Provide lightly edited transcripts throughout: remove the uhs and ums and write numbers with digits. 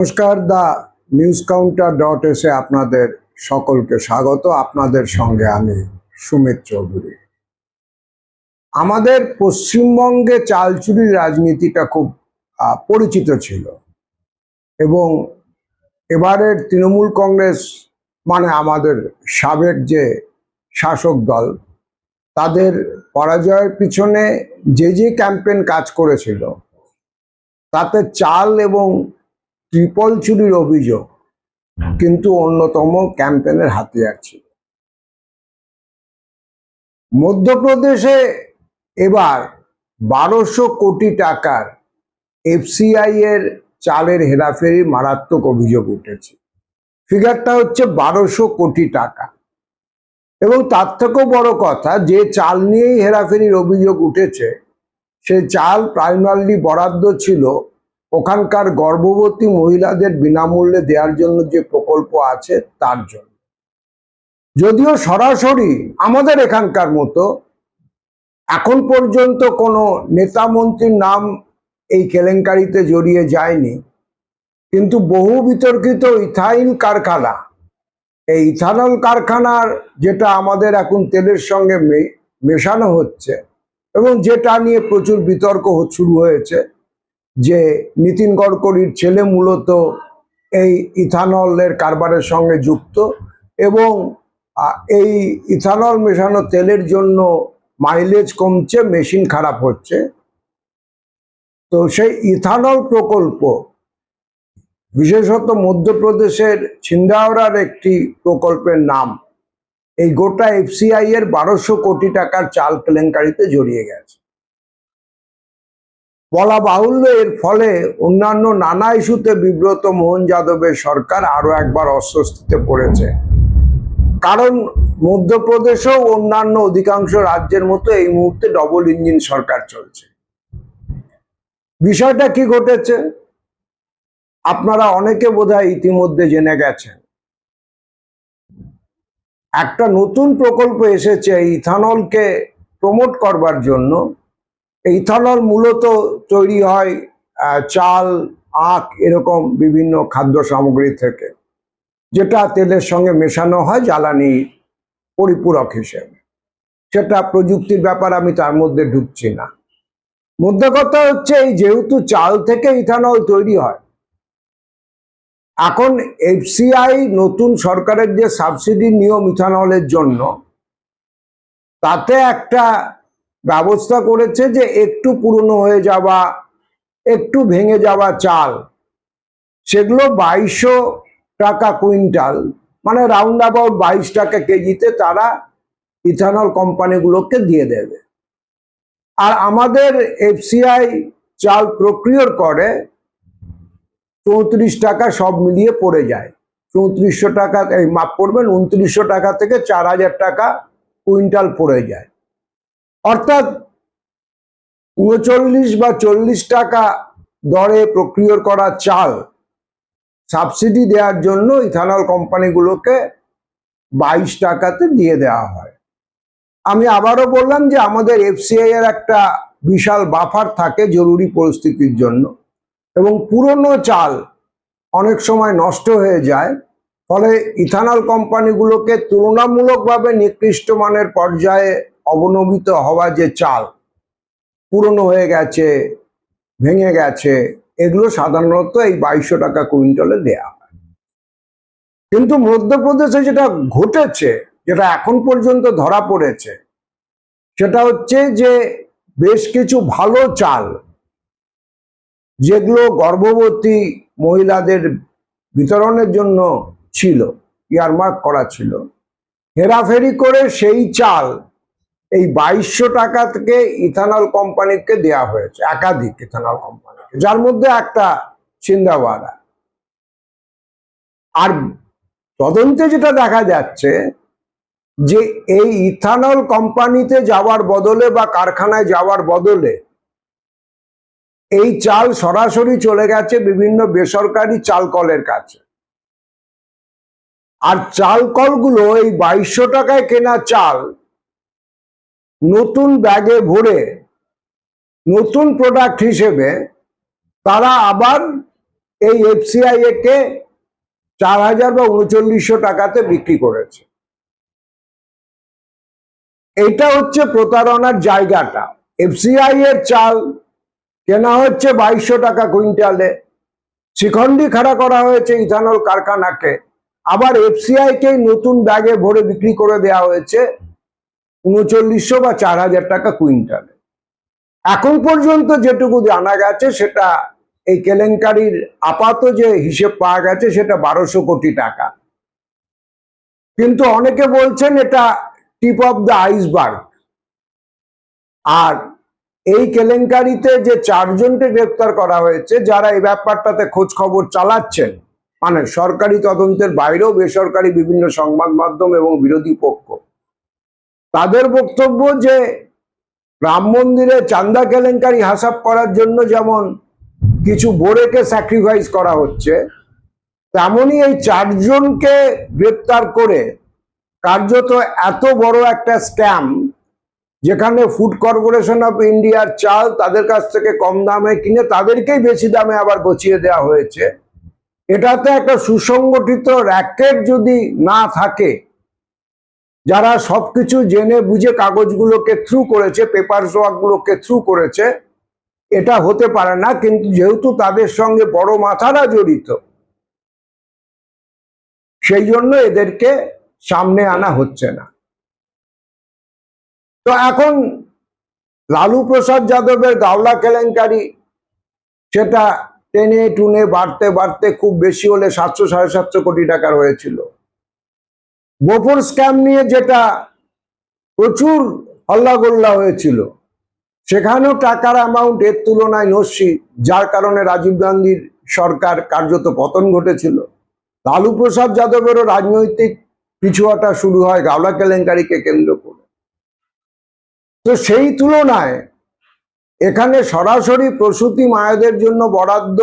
নমস্কার, the news counter dot এসে আপনাদের সকলকে স্বাগত। আপনাদের সঙ্গে আমি সুমিত চৌধুরী। আমাদের পশ্চিমবঙ্গে চাল চুরির রাজনীতিটা খুব পরিচিত ছিল এবং এবারের তৃণমূল কংগ্রেস মানে আমাদের সাবেক যে শাসক দল, তাদের পরাজয়ের পিছনে যে ক্যাম্পেইন কাজ করেছিল তাতে চাল এবং ট্রিপল চুরির অভিযোগ কিন্তু অন্যতম ক্যাম্পেইনের হাতিয়ার ছিল। মধ্যপ্রদেশে এবার ১২০০ কোটি টাকার এফসিআই এর চালের হেরাফেরি মারাত্মক অভিযোগ উঠেছে। ফিগারটা হচ্ছে ১২০০ কোটি টাকা। এবং তার থেকেও বড় কথা, যে চাল নিয়েই হেরাফেরির অভিযোগ উঠেছে সেই চাল প্রাইমারলি বরাদ্দ ছিল ওখানকার গর্ভবতী মহিলাদের বিনামূল্যে দেওয়ার জন্য যে প্রকল্প আছে তার জন্য। যদিও সরাসরি আমাদের এখানকার মতো এখন পর্যন্ত কোনো নেতা মন্ত্রীর নাম এই কেলেঙ্কারিতে জড়িয়ে যায়নি, কিন্তু বহু বিতর্কিত ইথাইল কারখানা, এই ইথানল কারখানার যেটা আমাদের এখন তেলের সঙ্গে মেশানো হচ্ছে এবং যেটা নিয়ে প্রচুর বিতর্ক শুরু হয়েছে যে নীতিন গডকরির ছেলে মূলত এই ইথানলের কারবারের সঙ্গে যুক্ত এবং এই ইথানল মেশানো তেলের জন্য মাইলেজ কমছে, মেশিন খারাপ হচ্ছে। তো সেই ইথানল প্রকল্প বিশেষত মধ্যপ্রদেশের ছিন্দাওড়ার একটি প্রকল্পের নাম এই গোটা এফসিআই এর ১২০০ কোটি টাকার চাল কেলেঙ্কারিতে জড়িয়ে গেছে। বলা বাহুল্য, এর ফলে অন্যান্য নানা ইস্যুতে বিব্রত মোহন যাদবের সরকার আরো একবার অস্বস্তিতে পড়েছে। কারণ মধ্যপ্রদেশেও অন্যান্য অধিকাংশ রাজ্যের মতো এই মুহূর্তে ডবল ইঞ্জিন সরকার চলছে। বিষয়টা কি ঘটেছে আপনারা অনেকে বোধহয় ইতিমধ্যে জেনে গেছেন। একটা নতুন প্রকল্প এসেছে ইথানলকে প্রমোট করবার জন্য। ইথানল মূলত তৈরি হয় চাল, আখ এরকম বিভিন্ন খাদ্য সামগ্রী থেকে, যেটা তেলের সঙ্গে মেশানো হয় জ্বালানি পরিপূরক হিসেবে। সেটা প্রযুক্তির ব্যাপার, আমি তার মধ্যে ঢুকছি না। মধ্যে কথা হচ্ছে, এই যেহেতু চাল থেকে ইথানল তৈরি হয়, এখন এফসিআই নতুন সরকারের যে সাবসিডি নিয়ম ইথানলের জন্য, তাতে একটা ব্যবস্থা করেছে যে একটু পুরনো হয়ে যাওয়া, একটু ভেঙে যাওয়া চাল, সেগুলো ২২০০ টাকা কুইন্টাল, মানে রাউন্ড অ্যাবাউট ২২ টাকা কেজিতে তারা ইথানল কোম্পানিগুলোকে দিয়ে দেবে। আর আমাদের এফসিআই চাল প্রক্রিয়া করে ৩৪ টাকা সব মিলিয়ে পড়ে যায়। ৩৪০০ টাকা, এই মাপ করবেন, ২৯০০ টাকা থেকে ৪০০০ টাকা কুইন্টাল পড়ে যায়। অর্থাৎ ৩৯ বা ৪০ টাকা দরে প্রক্রিয়া করা চাল সাবসিডি দেওয়ার জন্য ইথানল কোম্পানিগুলোকে ২২ টাকাতে দিয়ে দেওয়া হয়। আমি আবারও বললাম যে আমাদের এফসিআই এর একটা বিশাল বাফার থাকে জরুরি পরিস্থিতির জন্য, এবং পুরনো চাল অনেক সময় নষ্ট হয়ে যায়। ফলে ইথানল কোম্পানিগুলোকে তুলনামূলকভাবে নিকৃষ্ট মানের পর্যায়ে অবনমিত হওয়া যে চাল, পুরনো হয়ে গেছে, ভেঙে গেছে, এগুলো সাধারণত এই ২২০০ টাকা কুইন্টালে দেয়া হয়। কিন্তু মধ্যপ্রদেশে যেটা ঘটেছে, যেটা এখন পর্যন্ত ধরা পড়েছে, সেটা হচ্ছে যে বেশ কিছু ভালো চাল যেগুলো গর্ভবতী মহিলাদের বিতরণের জন্য ছিল, ইয়ারমার্ক করা ছিল, হেরাফেরি করে সেই চাল এই ২২০০ টাকা থেকে ইথানল কোম্পানিকে দেয়া হয়েছে, একাধিক ইথানল কোম্পানিকে, যার মধ্যে একটা ছিন্দাওয়াড়া। আর তদন্তে যেটা দেখা যাচ্ছে যে এই ইথানল কোম্পানিতে যাওয়ার বদলে বা কারখানায় যাওয়ার বদলে এই চাল সরাসরি চলে গেছে বিভিন্ন বেসরকারি চাল কলের কাছে। আর চাল কলগুলো এই ২২০০ টাকায় কেনা চাল নতুন ব্যাগে ভরে নতুন প্রোডাক্ট হিসেবে তারা আবার এই এফসিআইএ কে 4,000 বা 3900 টাকাতে বিক্রি করেছে। এটা হচ্ছে প্রতারণার জায়গাটা। এফসিআই এর চাল কেনা হচ্ছে 2200 টাকা কুইন্টালে, শিখণ্ডী খাড়া করা হয়েছে ইথানল কারখানাকে, আবার এফসিআই কে নতুন ব্যাগে ভরে বিক্রি করে দেওয়া হয়েছে 3900 বা 4000 টাকা কুইন্টালে। এখন পর্যন্ত যেটুকু জানা গেছে সেটা এই কেলেঙ্কারির আপাত যে হিসেব পাওয়া গেছে সেটা 1200 কোটি টাকা। কিন্তু অনেকে বলছেন এটা টিপ অফ দ্য আইসবার্গ। আর এই কেলেঙ্কারিতে যে 4 জনকে গ্রেপ্তার করা হয়েছে, যারা এই ব্যাপারটাতে খোঁজ খবর চালাচ্ছেন, মানে সরকারি তদন্তের বাইরেও বেসরকারি বিভিন্ন সংবাদ মাধ্যম এবং বিরোধী পক্ষ, তাদের বক্তব্য যে রাম মন্দিরে চাঁদা কেলেঙ্কারি হাসাব করার জন্য যেমন কিছু বোরেকে স্যাক্রিফাইস করা হচ্ছে, তেমনি এই 4 জনকে গ্রেপ্তার করে কার্যত এত বড় একটা স্ক্যাম, যেখানে ফুড কর্পোরেশন অফ ইন্ডিয়ার চাল তাদের কাছ থেকে কম দামে কিনে তাদেরকেই বেশি দামে আবার গছিয়ে দেওয়া হয়েছে, এটাতে একটা সুসংগঠিত র্যাকেট যদি না থাকে, যারা সবকিছু জেনে বুঝে কাগজগুলোকে থ্রু করেছে, পেপার ওয়ার্কগুলোকে থ্রু করেছে, এটা হতে পারে না। কিন্তু যেহেতু তাদের সঙ্গে বড় মাথারা জড়িত, সেই জন্য এদেরকে সামনে আনা হচ্ছে না। তো এখন লালু প্রসাদ যাদবের গাওলা কেলেঙ্কারি, সেটা টেনে টুনে বাড়তে বাড়তে খুব বেশি হলে 700-750 কোটি টাকার হয়েছিল। বোফোর স্ক্যাম নিয়ে যেটা প্রচুর হল্লাগোল্লা হয়েছিল, সেখানেও টাকার অ্যামাউন্ট এর তুলনায় নস্যি, যার কারণে রাজীব গান্ধীর সরকার কার্যত পতন ঘটেছিল। লালু প্রসাদ যাদবেরও রাজনৈতিক পিছুয়াটা শুরু হয় গাওলা কেলেঙ্কারিকে কেন্দ্র করে। তো সেই তুলনায় এখানে সরাসরি প্রসূতি মায়েদের জন্য বরাদ্দ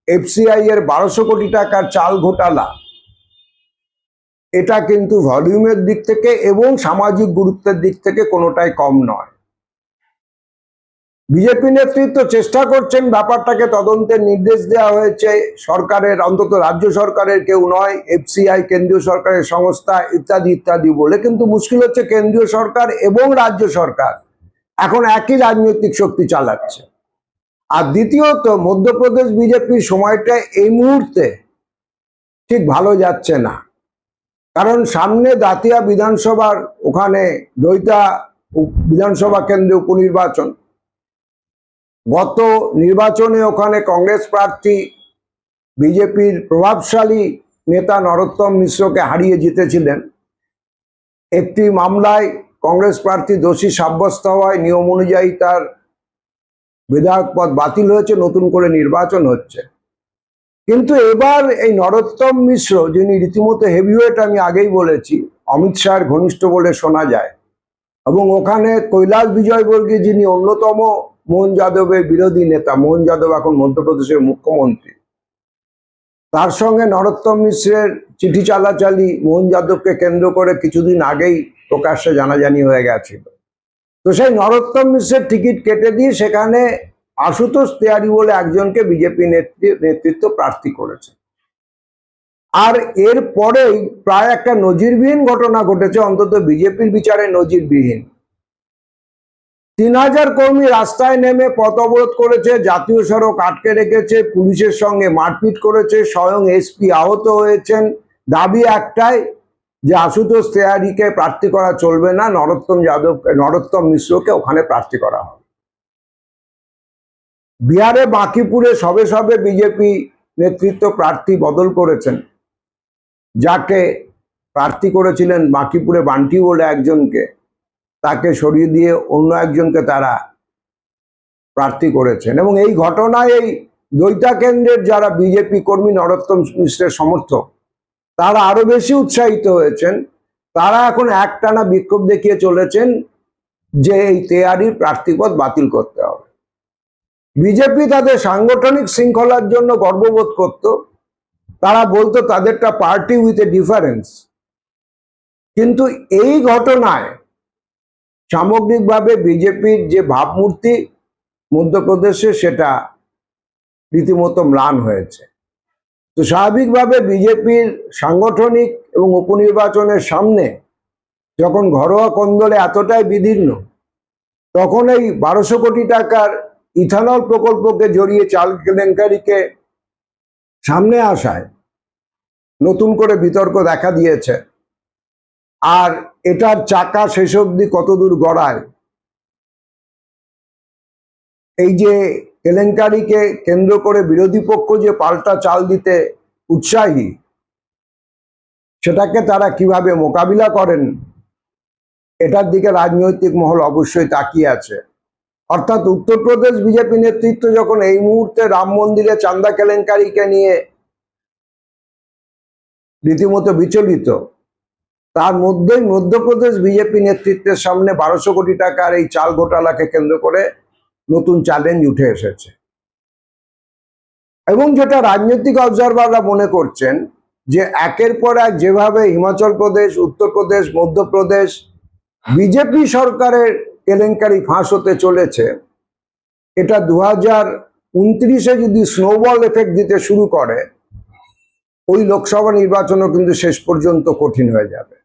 এফসিআই এর 1200 কোটি টাকার চাল ঘোটালা, এটা কিন্তু ভলিউমের দিক থেকে এবং সামাজিক গুরুত্বের দিক থেকে কোনোটাই কম নয়। বিজেপি নেতৃত্ব চেষ্টা করছেন ব্যাপারটাকে তদন্তের নির্দেশ দেওয়া হয়েছে সরকারের, অন্তত রাজ্য সরকারের কেউ নয়, এফসিআই কেন্দ্রীয় সরকারের সংস্থা ইত্যাদি ইত্যাদি বলে। কিন্তু মুশকিল হচ্ছে কেন্দ্রীয় সরকার এবং রাজ্য সরকার এখন একই রাজনৈতিক শক্তি চালাচ্ছে। আর দ্বিতীয়ত, মধ্যপ্রদেশ বিজেপির সময়টা এই মুহূর্তে ঠিক ভালো যাচ্ছে না, কারণ সামনে দাতিয়া বিধানসভার ওখানে দৈতা বিধানসভা কেন্দ্রে উপনির্বাচন। গত নির্বাচনে ওখানে কংগ্রেস প্রার্থী বিজেপির প্রভাবশালী নেতা নরোত্তম মিশ্রকে হারিয়ে জিতেছিলেন। একটি মামলায় কংগ্রেস প্রার্থী দোষী সাব্যস্ত হওয়ায় নিয়ম অনুযায়ী তার বিধায়ক পদ বাতিল হয়েছে, নতুন করে নির্বাচন হচ্ছে। কিন্তু এবার এই নরোত্তম মিশ্র, যিনি রীতিমতো হেভিওয়েট, আমি আগেই বলেছি, অমিত শাহের ঘনিষ্ঠ বলে শোনা যায়, এবং ওখানে কৈলাস বিজয়বর্গী, যিনি অন্যতম মোহন যাদবের বিরোধী নেতা, মোহন যাদব এখন মধ্যপ্রদেশের মুখ্যমন্ত্রী, তার সঙ্গে নরোত্তম মিশ্রের চিঠি চালাচালি মোহন যাদবকে কেন্দ্র করে কিছুদিন আগেই প্রকাশ্যে জানাজানি হয়ে গেছিল। তো সেই নরোত্তম মিশ্রের টিকিট কেটে দিয়ে সেখানে আশুতোষ তেওয়ারি বলে একজনকে বিজেপি নেতৃত্ব প্রার্থী করেছে। আর এর পরেই প্রায় একটা নজিরবিহীন ঘটনা ঘটেছে, অন্তত বিজেপির বিচারে নজিরবিহীন। 3000 কর্মী রাস্তায় নেমে পথ অবরোধ করেছে, জাতীয় সড়ক আটকে রেখেছে, পুলিশের সঙ্গে মারপিট করেছে, স্বয়ং এসপি আহত হয়েছেন। দাবি একটাই যে আশুতোষ তেওয়ারিকে প্রার্থী করা চলবে না, নরোত্তম মিশ্রকে ওখানে প্রার্থী করা হবে। বিহারে বাঁকিপুরে সবে সবে বিজেপি নেতৃত্ব প্রার্থী বদল করেছেন, যাকে প্রার্থী করেছিলেন বাঁকিপুরে বান্টি বলে একজনকে, তাকে সরিয়ে দিয়ে অন্য একজনকে তারা প্রার্থী করেছেন। এবং এই ঘটনায় এই দৈতা কেন্দ্রের যারা বিজেপি কর্মী, নরোত্তম মিশ্রের সমর্থক, তারা আরো বেশি উৎসাহিত হয়েছেন। তারা এখন একটানা বিক্ষোভ দেখিয়ে চলেছেন যে এই তেওয়ারির প্রার্থীপদ বাতিল করতে হবে। বিজেপি তাদের সাংগঠনিক শৃঙ্খলার জন্য গর্ববোধ করত, তারা বলতো তাদেরটা পার্টি উইথ এ ডিফারেন্স। কিন্তু এই ঘটনায় সামগ্রিকভাবে বিজেপির যে ভাবমূর্তি মধ্যপ্রদেশে, সেটা রীতিমতো ম্লান হয়েছে। তো স্বাভাবিকভাবে বিজেপির সাংগঠনিক এবং উপনির্বাচনের সামনে যখন ঘরোয়া কোন্দলে এতটাই বিদীর্ণ, তখন এই 1200 কোটি টাকার ইথানল প্রকল্পকে জড়িয়ে চাল কেলেঙ্কারিকে সামনে আসায় নতুন করে বিতর্ক দেখা দিয়েছে। আর এটার চাকা শেষ অবধি কতদূর গড়ায়, এই যে কেলেঙ্কারিকে কেন্দ্র করে বিরোধী পক্ষ যে পাল্টা চাল দিতে উৎসাহী, সেটাকে তারা কিভাবে মোকাবিলা করেন, এটার দিকে রাজনৈতিক মহল অবশ্যই তাকিয়ে আছে। অর্থাৎ উত্তরপ্রদেশ বিজেপি নেতৃত্ব যখন এই মুহূর্তে রাম মন্দিরে চাঁদা কেলেঙ্কারিকে নিয়ে রীতিমতো বিচলিত, তার মধ্যেই মধ্যপ্রদেশ বিজেপি নেতৃত্বের সামনে 1200 কোটি টাকার এই চাল ঘোটালাকে কেন্দ্র করে নতুন চ্যালেঞ্জ উঠে এসেছে। এবং যেটা রাজনৈতিক অবজারভাররা মনে করছেন যে একের পর এক যেভাবে হিমাচল প্রদেশ, উত্তরপ্রদেশ, মধ্যপ্রদেশ বিজেপি সরকারের কেলেঙ্কারি ফাঁস হতে চলেছে, এটা 2029-এ যদি স্নোবল এফেক্ট দিতে শুরু করে, ওই লোকসভা নির্বাচনও কিন্তু শেষ পর্যন্ত কঠিন হয়ে যাবে।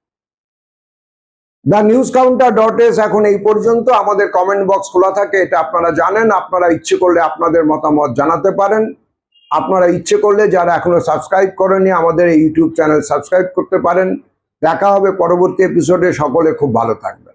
TheNewsCounter.s এখন এই পর্যন্ত। আমাদের কমেন্ট বক্স খোলা থাকে, এটা আপনারা জানেন। আপনারা ইচ্ছে করলে আপনাদের মতামত জানাতে পারেন। আপনারা ইচ্ছে করলে যারা এখনো সাবস্ক্রাইব করেনি আমাদের এই ইউটিউব চ্যানেল সাবস্ক্রাইব করতে পারেন। দেখা হবে পরবর্তী এপিসোডে। সকলে খুব ভালো থাকবেন।